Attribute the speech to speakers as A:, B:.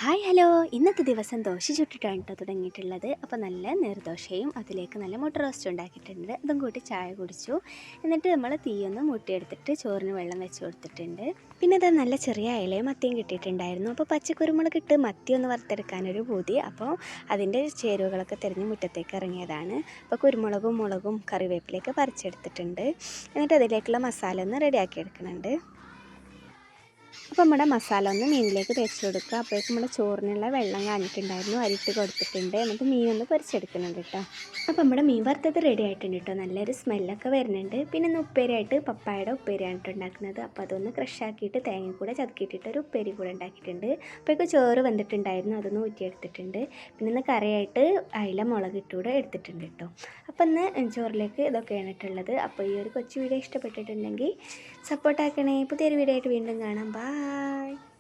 A: Hi hello, ഇന്നത്തെ ദിവസം ദോശ ചുട്ടിട്ടാണ് കേട്ടോ തുടങ്ങിയിട്ടുള്ളത്. അപ്പോൾ നല്ല നീർദോശയും അതിലേക്ക് നല്ല മുട്ട റോസ്റ്റ് ഉണ്ടാക്കിയിട്ടുണ്ട്. അതും കൂട്ടി ചായ കുടിച്ചു. എന്നിട്ട് നമ്മൾ തീയൊന്ന് മൂട്ടിയെടുത്തിട്ട് ചോറിന് വെള്ളം വെച്ച് കൊടുത്തിട്ടുണ്ട്. പിന്നെ അത് നല്ല ചെറിയ ഇലയും മത്തിയും കിട്ടിയിട്ടുണ്ടായിരുന്നു. അപ്പോൾ പച്ചക്കുരുമുളക് ഇട്ട് മത്തി ഒന്ന് വറുത്തെടുക്കാനൊരു പൂതി. അപ്പോൾ അതിൻ്റെ ചേരുവകളൊക്കെ തിരഞ്ഞ് മുറ്റത്തേക്ക് ഇറങ്ങിയതാണ്. അപ്പോൾ കുരുമുളകും മുളകും കറിവേപ്പിലേക്ക് പറിച്ചെടുത്തിട്ടുണ്ട്. എന്നിട്ട് അതിലേക്കുള്ള മസാല ഒന്ന് റെഡിയാക്കി എടുക്കുന്നുണ്ട്. അപ്പോൾ നമ്മുടെ മസാല ഒന്ന് മീനിലേക്ക് തേച്ച് കൊടുക്കുക. അപ്പോഴേക്കും നമ്മുടെ ചോറിനുള്ള വെള്ളം കാണിട്ടുണ്ടായിരുന്നു, അരിട്ട് കൊടുത്തിട്ടുണ്ട്. എന്നിട്ട് മീനൊന്ന് പൊരിച്ചെടുക്കുന്നുണ്ട് കേട്ടോ. അപ്പോൾ നമ്മുടെ മീൻ വറുത്തത് റെഡി ആയിട്ടുണ്ട് കേട്ടോ. നല്ലൊരു സ്മെല്ലൊക്കെ വരുന്നുണ്ട്. പിന്നെ ഒന്ന് ഉപ്പേരിയായിട്ട് പപ്പായയുടെ ഉപ്പേരിയാണ് കേട്ടോ ഉണ്ടാക്കുന്നത്. അപ്പോൾ അതൊന്ന് ക്രഷാക്കിയിട്ട് തേങ്ങ കൂടെ ചതുക്കിയിട്ടിട്ട് ഒരു ഉപ്പേരി കൂടെ ഉണ്ടാക്കിയിട്ടുണ്ട്. അപ്പോഴേക്കും ചോറ് വെന്തിട്ടുണ്ടായിരുന്നു, അതൊന്ന് ഊറ്റിയെടുത്തിട്ടുണ്ട്. പിന്നെ ഇന്ന് കറിയായിട്ട് അയില മുളക് ഇട്ടുകൂടെ എടുത്തിട്ടുണ്ട് കേട്ടോ. അപ്പോൾ ഇന്ന് ചോറിലേക്ക് ഇതൊക്കെയാണ് ഇട്ടുള്ളത്. അപ്പോൾ ഈ ഒരു കൊച്ചു വീഡിയോ ഇഷ്ടപ്പെട്ടിട്ടുണ്ടെങ്കിൽ സപ്പോർട്ടാക്കണേ. പുതിയൊരു വീഡിയോ ആയിട്ട് വീണ്ടും കാണാം. ബായ്.